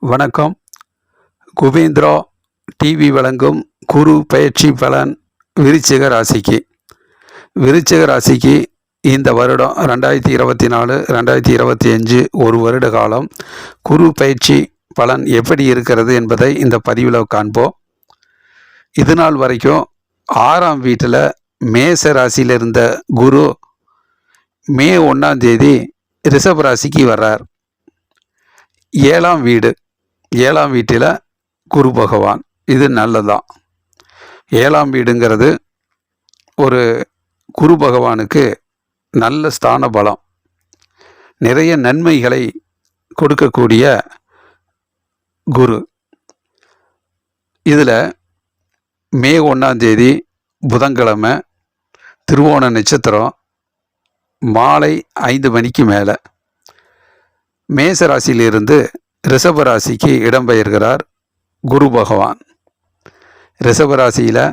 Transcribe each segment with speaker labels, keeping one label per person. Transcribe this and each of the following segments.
Speaker 1: வணக்கம். குபேந்திரா டிவி வழங்கும் குரு பயிற்சி பலன் விருச்சிக ராசிக்கு. விருச்சிக ராசிக்கு இந்த வருடம் 2024 2025 ஒரு வருட காலம் குரு பயிற்சி பலன் எப்படி இருக்கிறது என்பதை இந்த பதிவில் காண்போம். இது நாள் வரைக்கும் 6ஆம் வீட்டில் மேச ராசியில் இருந்த குரு மே 1ஆம் தேதி ரிஷப ராசிக்கு வர்றார். 7ஆம் வீட்டில் குரு பகவான். இது நல்லதான். 7ஆம் வீடுங்கிறது ஒரு குரு பகவானுக்கு நல்ல ஸ்தான பலம், நிறைய நன்மைகளை கொடுக்கக்கூடிய குரு. இதில் மே 1ஆம் தேதி புதன்கிழமை திருவோண நட்சத்திரம் மாலை 5 மணிக்கு மேலே மேச ராசியிலிருந்து ரிஷப ராசிக்கு இடம்பெயர்கிறார் குரு பகவான். ரிஷப ராசியில்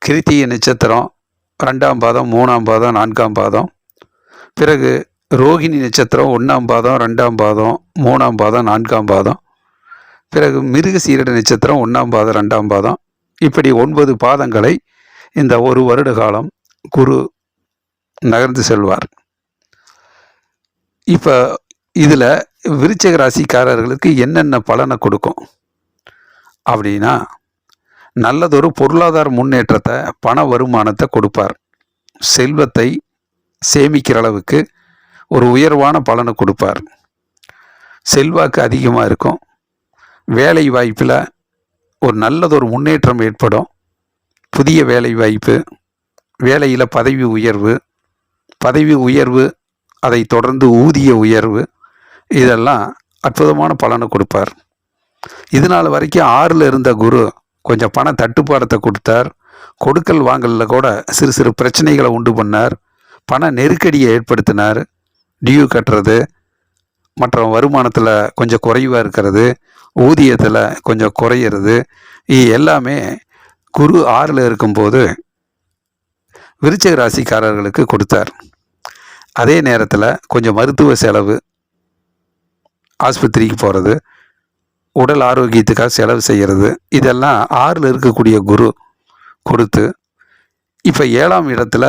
Speaker 1: கிருத்திகை நட்சத்திரம் 2ஆம் பாதம் 3ஆம் பாதம் 4ஆம் பாதம், பிறகு ரோகிணி நட்சத்திரம் 1ஆம் பாதம் 2ஆம் பாதம் 3ஆம் பாதம் 4ஆம் பாதம், பிறகு மிருகசீரிட நட்சத்திரம் 1ஆம் பாதம் 2ஆம் பாதம், இப்படி 9 பாதங்களை இந்த ஒரு வருட காலம் குரு நகர்ந்து செல்வார். இப்போ இதில் விருச்சிக ராசிக்காரர்களுக்கு என்னென்ன பலனை கொடுக்கும் அப்படின்னா, நல்லதொரு பொருளாதார முன்னேற்றத்தை, பண வருமானத்தை கொடுப்பார். செல்வத்தை சேமிக்கிற அளவுக்கு ஒரு உயர்வான பலனை கொடுப்பார். செல்வாக்கு அதிகமாக இருக்கும். வேலை வாய்ப்பில் ஒரு நல்லதொரு முன்னேற்றம் ஏற்படும். புதிய வேலை வாய்ப்பு, வேலையில் பதவி உயர்வு, அதை தொடர்ந்து ஊதிய உயர்வு, இதெல்லாம் அற்புதமான பலனை கொடுப்பார். இது நாள் வரைக்கும் 6ல் இருந்த குரு கொஞ்சம் பண தட்டுப்பாடத்தை கொடுத்தார். கொடுக்கல் வாங்கலில் கூட சிறு பிரச்சனைகளை உண்டு பண்ணார். பண நெருக்கடியை ஏற்படுத்தினார். டியூ கட்டுறது, மற்ற வருமானத்தில் கொஞ்சம் குறைவாக இருக்கிறது, ஊதியத்தில் கொஞ்சம் குறையிறது, இது எல்லாமே குரு 6ல் இருக்கும்போது விருச்சிக ராசிக்காரர்களுக்கு கொடுத்தார். அதே நேரத்தில் கொஞ்சம் மருத்துவ செலவு, ஆஸ்பத்திரிக்கு போகிறது, உடல் ஆரோக்கியத்துக்காக செலவு செய்கிறது, இதெல்லாம் 6ல் இருக்கக்கூடிய குரு கொடுத்து, இப்போ 7ஆம் இடத்துல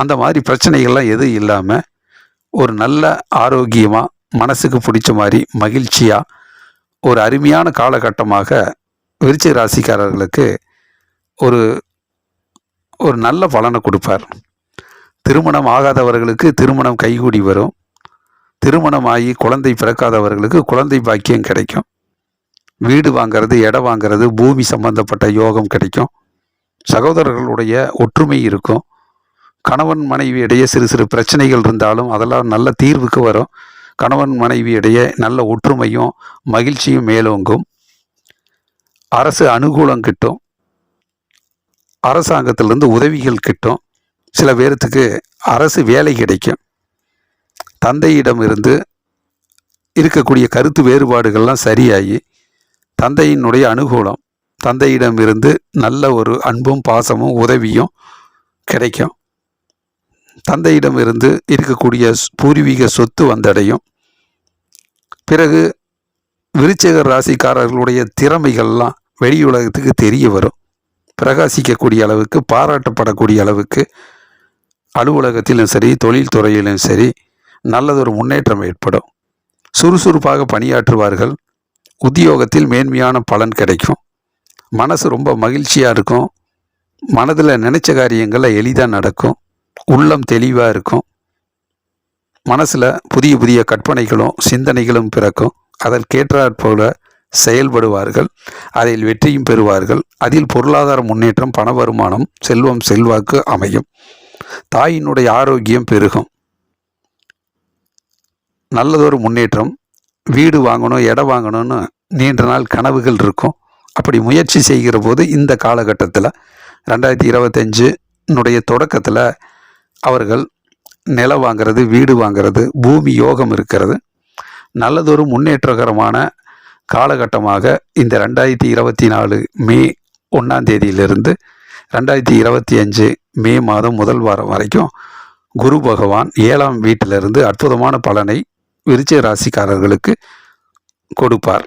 Speaker 1: அந்த மாதிரி பிரச்சனைகள்லாம் எதுவும் இல்லாமல் ஒரு நல்ல ஆரோக்கியமாக, மனசுக்கு பிடிச்ச மாதிரி மகிழ்ச்சியாக ஒரு அருமையான காலகட்டமாக விருச்சிக ராசிக்காரர்களுக்கு ஒரு ஒரு நல்ல பலனை கொடுப்பார். திருமணம் ஆகாதவர்களுக்கு திருமணம் கைகூடி வரும். திருமணமாகி குழந்தை பிறக்காதவர்களுக்கு குழந்தை பாக்கியம் கிடைக்கும். வீடு வாங்கிறது, இடம் வாங்கிறது, பூமி சம்பந்தப்பட்ட யோகம் கிடைக்கும். சகோதரர்களுடைய ஒற்றுமை இருக்கும். கணவன் மனைவி இடையே சிறு பிரச்சனைகள் இருந்தாலும் அதெல்லாம் நல்ல தீர்வுக்கு வரும். கணவன் மனைவி இடையே நல்ல ஒற்றுமையும் மகிழ்ச்சியும் மேலோங்கும். அரசு அனுகூலம் கிட்டும். அரசாங்கத்திலிருந்து உதவிகள் கிட்டும். சில பேர்த்துக்கு அரசு வேலை கிடைக்கும். தந்தையிடம் இருந்து இருக்கக்கூடிய கருத்து வேறுபாடுகள்லாம் சரியாகி தந்தையினுடைய அனுகூலம், தந்தையிடம் இருந்து நல்ல ஒரு அன்பும் பாசமும் உதவியும் கிடைக்கும். தந்தையிடம் இருந்து இருக்கக்கூடிய பூர்வீக சொத்து வந்தடையும். பிறகு விருச்சிக ராசிக்காரர்களுடைய திறமைகள்லாம் வெளி உலகத்துக்கு தெரிய வரும். பிரகாசிக்கக்கூடிய அளவுக்கு, பாராட்டப்படக்கூடிய அளவுக்கு அலுவலகத்திலும் சரி, தொழில்துறையிலும் சரி நல்லதொரு முன்னேற்றம் ஏற்படும். சுறுசுறுப்பாக பணியாற்றுவார்கள். உத்தியோகத்தில் மேன்மையான பலன் கிடைக்கும். மனசு ரொம்ப மகிழ்ச்சியாக இருக்கும். மனதில் நினைச்ச காரியங்களில் எளிதாக நடக்கும். உள்ளம் தெளிவாக இருக்கும். மனசில் புதிய கற்பனைகளும் சிந்தனைகளும் பிறக்கும். அதற்கேற்றாற் போல செயல்படுவார்கள். அதில் வெற்றியும் பெறுவார்கள். அதில் பொருளாதார முன்னேற்றம், பண வருமானம், செல்வம், செல்வாக்கு அமையும். தாயினுடைய ஆரோக்கியம் பெருகும். நல்லதொரு முன்னேற்றம். வீடு வாங்கணும், இடம் வாங்கணும்னு நீண்ட நாள் கனவுகள் இருக்கும். அப்படி முயற்சி செய்கிற போது இந்த காலகட்டத்தில் 2025 தொடக்கத்தில் அவர்கள் நிலம் வாங்கிறது, வீடு வாங்கிறது, பூமி யோகம் இருக்கிறது. நல்லதொரு முன்னேற்றகரமான காலகட்டமாக இந்த 2024 மே 1ஆம் தேதியிலிருந்து 2025 மே மாதம் முதல் வாரம் வரைக்கும் குரு பகவான் 7ஆம் வீட்டிலிருந்து அற்புதமான பலனை விருச்சிக ராசிக்காரர்களுக்கு கொடுப்பார்.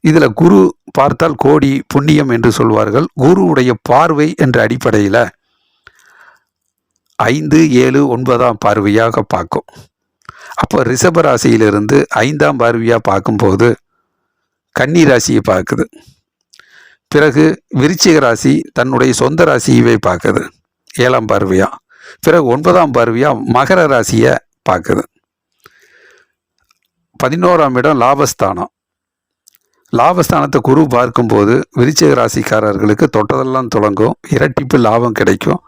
Speaker 1: இதில் குரு பார்த்தால் கோடி புண்ணியம் என்று சொல்வார்கள். குருவுடைய பார்வை என்ற அடிப்படையில் 5, 7, 9ஆம் பார்வையாக பார்க்கும். அப்போ ரிஷப ராசியிலிருந்து 5ஆம் பார்வையாக பார்க்கும்போது கன்னி ராசியை பார்க்குது. பிறகு விருச்சிக ராசி தன்னுடைய சொந்த ராசியவே பார்க்குது 7ஆம் பார்வையாக. பிறகு 9ஆம் பார்வையாக மகர ராசியை பார்க்குது. 11ஆம் இடம் லாபஸ்தானம். லாபஸ்தானத்தை குரு பார்க்கும்போது விருச்சிக ராசிக்காரர்களுக்கு தொட்டதெல்லாம் தொடங்கும், இரட்டிப்பு லாபம் கிடைக்கும்,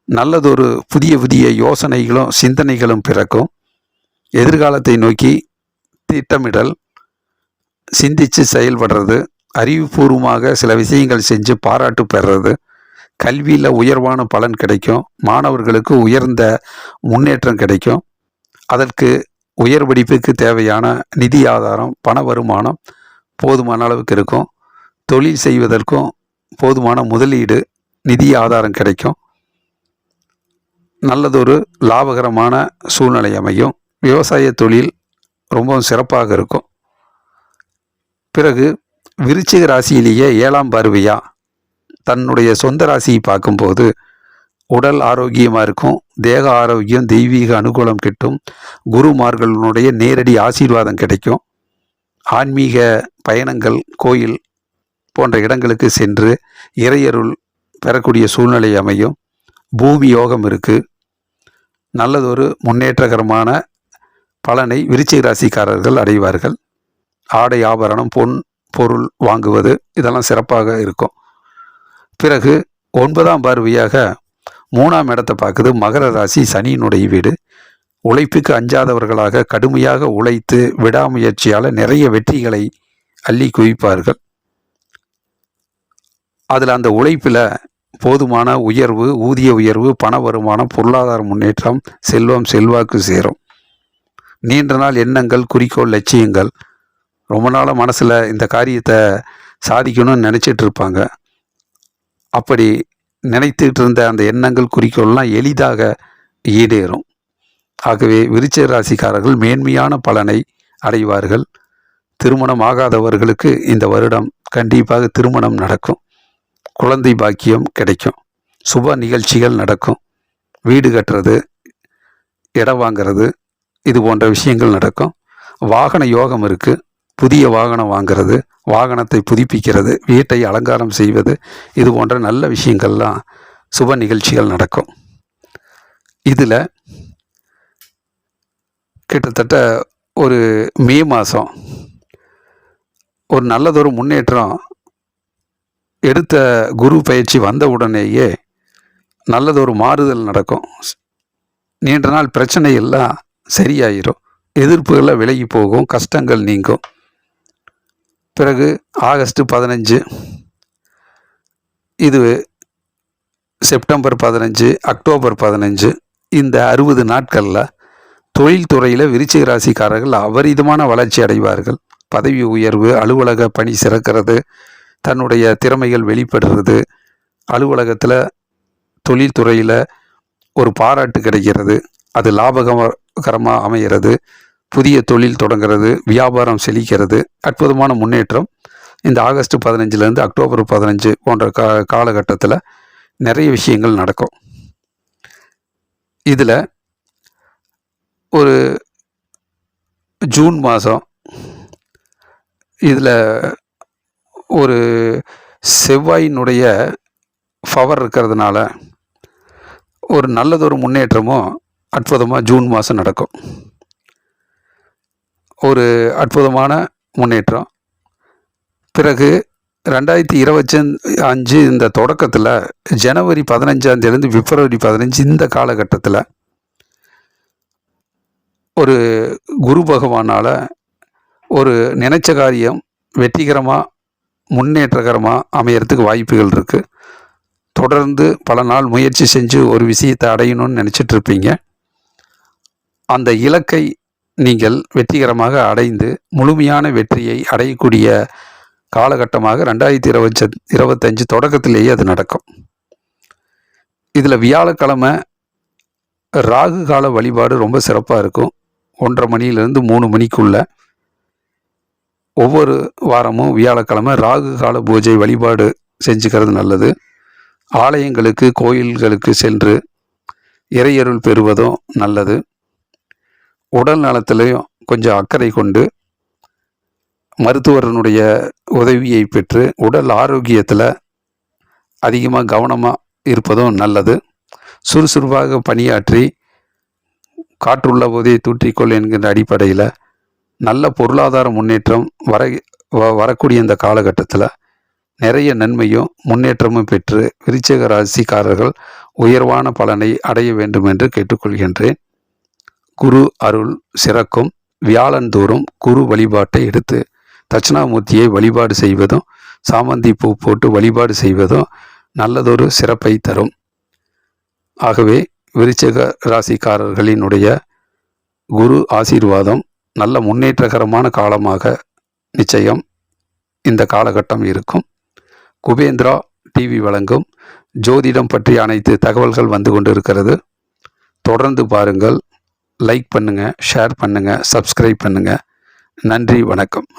Speaker 1: நல்லதொரு புதிய புதிய யோசனைகளும் சிந்தனைகளும் பிறக்கும், எதிர்காலத்தை நோக்கி திட்டமிடல், சிந்தித்து செயல்படுறது, அறிவுபூர்வமாக சில விஷயங்கள் செஞ்சு பாராட்டு பெறுறது, கல்வியில் உயர்வான பலன் கிடைக்கும், மாணவர்களுக்கு உயர்ந்த முன்னேற்றம் கிடைக்கும், அதற்கு உயர் படிப்புக்கு தேவையான நிதி ஆதாரம், பண வருமானம் போதுமான அளவுக்கு இருக்கும், தொழில் செய்வதற்கும் போதுமான முதலீடு நிதி ஆதாரம் கிடைக்கும், நல்லதொரு லாபகரமான சூழ்நிலை அமையும், விவசாய தொழில் ரொம்பவும் சிறப்பாக இருக்கும். பிறகு விருச்சிக ராசியிலேயே 7ஆம் பார்வையா தன்னுடைய சொந்த ராசியை பார்க்கும்போது உடல் ஆரோக்கியமாக இருக்கும், தேக ஆரோக்கியம், தெய்வீக அனுகூலம் கிட்டும், குருமார்களுடைய நேரடி ஆசீர்வாதம் கிடைக்கும், ஆன்மீக பயணங்கள், கோயில் போன்ற இடங்களுக்கு சென்று இறையருள் பெறக்கூடிய சூழ்நிலை அமையும், பூமி யோகம் இருக்குது, நல்லதொரு முன்னேற்றகரமான பலனை விருச்சிக ராசிக்காரர்கள் அடைவார்கள். ஆடை ஆபரணம், பொன் பொருள் வாங்குவது இதெல்லாம் சிறப்பாக இருக்கும். பிறகு 9ஆம் பார்வையாக 3ஆம் இடத்தை பார்க்குது மகர ராசி, சனியினுடைய வீடு. உழைப்புக்கு அஞ்சாதவர்களாக கடுமையாக உழைத்து விடாமுயற்சியால் நிறைய வெற்றிகளை அள்ளி குவிப்பார்கள். அதில் அந்த உழைப்பில் போதுமான உயர்வு, ஊதிய உயர்வு, பண வருமானம், பொருளாதார முன்னேற்றம், செல்வம், செல்வாக்கு சேரும். நீண்ட நாள் எண்ணங்கள், குறிக்கோள், லட்சியங்கள், ரொம்ப நாளாக மனசில் இந்த காரியத்தை சாதிக்கணும்னு நினச்சிட்டு இருப்பாங்க. அப்படி நினைத்துட்டு இருந்த அந்த எண்ணங்கள், குறிக்கோள்லாம் எளிதாக ஈடேறும். ஆகவே விருச்சிக ராசிக்காரர்கள் மேன்மையான பலனை அடைவார்கள். திருமணம் ஆகாதவர்களுக்கு இந்த வருடம் கண்டிப்பாக திருமணம் நடக்கும், குழந்தை பாக்கியம் கிடைக்கும், சுப நிகழ்ச்சிகள் நடக்கும், வீடு கட்டுறது, இடம் வாங்கிறது, இது போன்ற விஷயங்கள் நடக்கும். வாகன யோகம் இருக்குது, புதிய வாகனம் வாங்கிறது, வாகனத்தை புதுப்பிக்கிறது, வீட்டை அலங்காரம் செய்வது, இது போன்ற நல்ல விஷயங்கள்லாம் சுப நிகழ்ச்சிகள் நடக்கும். இதில் கிட்டத்தட்ட ஒரு மே மாதம் ஒரு நல்லதொரு முன்னேற்றம், எடுத்த குரு பயிற்சி வந்த உடனேயே நல்லதொரு மாறுதல் நடக்கும். நீண்ட நாள் பிரச்சனை எல்லாம் சரியாயிரும், எதிர்ப்புகளை விலகி போகும், கஷ்டங்கள் நீங்கும். பிறகு ஆகஸ்ட் 15, இது செப்டம்பர் 15, அக்டோபர் 15, இந்த 60 நாட்களில் தொழில்துறையில் விருச்சிக ராசிக்காரர்கள் அபரிதமான வளர்ச்சி அடைவார்கள். பதவி உயர்வு, அலுவலக பணி சிறக்கிறது, தன்னுடைய திறமைகள் வெளிப்படுறது, அலுவலகத்தில் தொழில்துறையில் ஒரு பாராட்டு கிடைக்கிறது, அது லாபகரமாக அமைகிறது, புதிய தொழில் தொடங்கிறது, வியாபாரம் செழிக்கிறது, அற்புதமான முன்னேற்றம் இந்த ஆகஸ்ட் 15லேருந்து அக்டோபர் 15 போன்ற காலகட்டத்தில் நிறைய விஷயங்கள் நடக்கும். இதில் ஒரு ஜூன் மாதம் இதில் ஒரு செவ்வாயினுடைய பவர் இருக்கிறதுனால ஒரு நல்லதொரு முன்னேற்றமும் அற்புதமாக ஜூன் மாதம் நடக்கும். ஒரு அற்புதமான முன்னேற்றம். பிறகு 2025 இந்த தொடக்கத்தில் ஜனவரி 15 பிப்ரவரி 15 இந்த காலகட்டத்தில் ஒரு குரு பகவானால் ஒரு நினைச்ச காரியம் வெற்றிகரமாக முன்னேற்றகரமாக அமையறதுக்கு வாய்ப்புகள் இருக்குது. தொடர்ந்து பல நாள் முயற்சி செஞ்சு ஒரு விஷயத்தை அடையணும்னு நினச்சிட்டு இருப்பீங்க. அந்த இலக்கை நீங்கள் வெற்றிகரமாக அடைந்து முழுமையான வெற்றியை அடையக்கூடிய காலகட்டமாக 2025 தொடக்கத்திலேயே அது நடக்கும். இதில் வியாழக்கிழமை ராகு கால வழிபாடு ரொம்ப சிறப்பாக இருக்கும். 1:30 மணியிலிருந்து 3 மணிக்குள்ள ஒவ்வொரு வாரமும் வியாழக்கிழமை ராகு கால பூஜை வழிபாடு செஞ்சுக்கிறது நல்லது. ஆலயங்களுக்கு கோயில்களுக்கு சென்று இறையருள் பெறுவதும் நல்லது. உடல் நலத்திலையும் கொஞ்சம் அக்கறை கொண்டு மருத்துவரனுடைய உதவியை பெற்று உடல் ஆரோக்கியத்தில் அதிகமாக கவனமாக இருப்பதும் நல்லது. சுறுசுறுப்பாக பணியாற்றி காற்றுள்ள போதே தூற்றிக்கொள் என்கின்ற அடிப்படையில் நல்ல பொருளாதார முன்னேற்றம் வரக்கூடிய இந்த காலகட்டத்தில் நிறைய நன்மையும் முன்னேற்றமும் பெற்று விருச்சிக ராசிக்காரர்கள் உயர்வான பலனை அடைய வேண்டும் என்று கேட்டுக்கொள்கின்றேன். குரு அருள் சிறக்கும். வியாழந்தோறும் குரு வழிபாட்டை எடுத்து தட்சிணாமூர்த்தியை வழிபாடு செய்வதும் சாமந்தி பூ போட்டு வழிபாடு செய்வதும் நல்லதொரு சிறப்பை தரும். ஆகவே விருச்சிக ராசிக்காரர்களினுடைய குரு ஆசீர்வாதம் நல்ல முன்னேற்றகரமான காலமாக நிச்சயம் இந்த காலகட்டம் இருக்கும். குபேந்திரா டிவி வழங்கும் ஜோதிடம் பற்றி அனைத்து தகவல்கள் வந்து கொண்டு இருக்கிறது. தொடர்ந்து பாருங்கள். லைக் பண்ணுங்கள், ஷேர் பண்ணுங்கள், சப்ஸ்கிரைப் பண்ணுங்கள். நன்றி, வணக்கம்.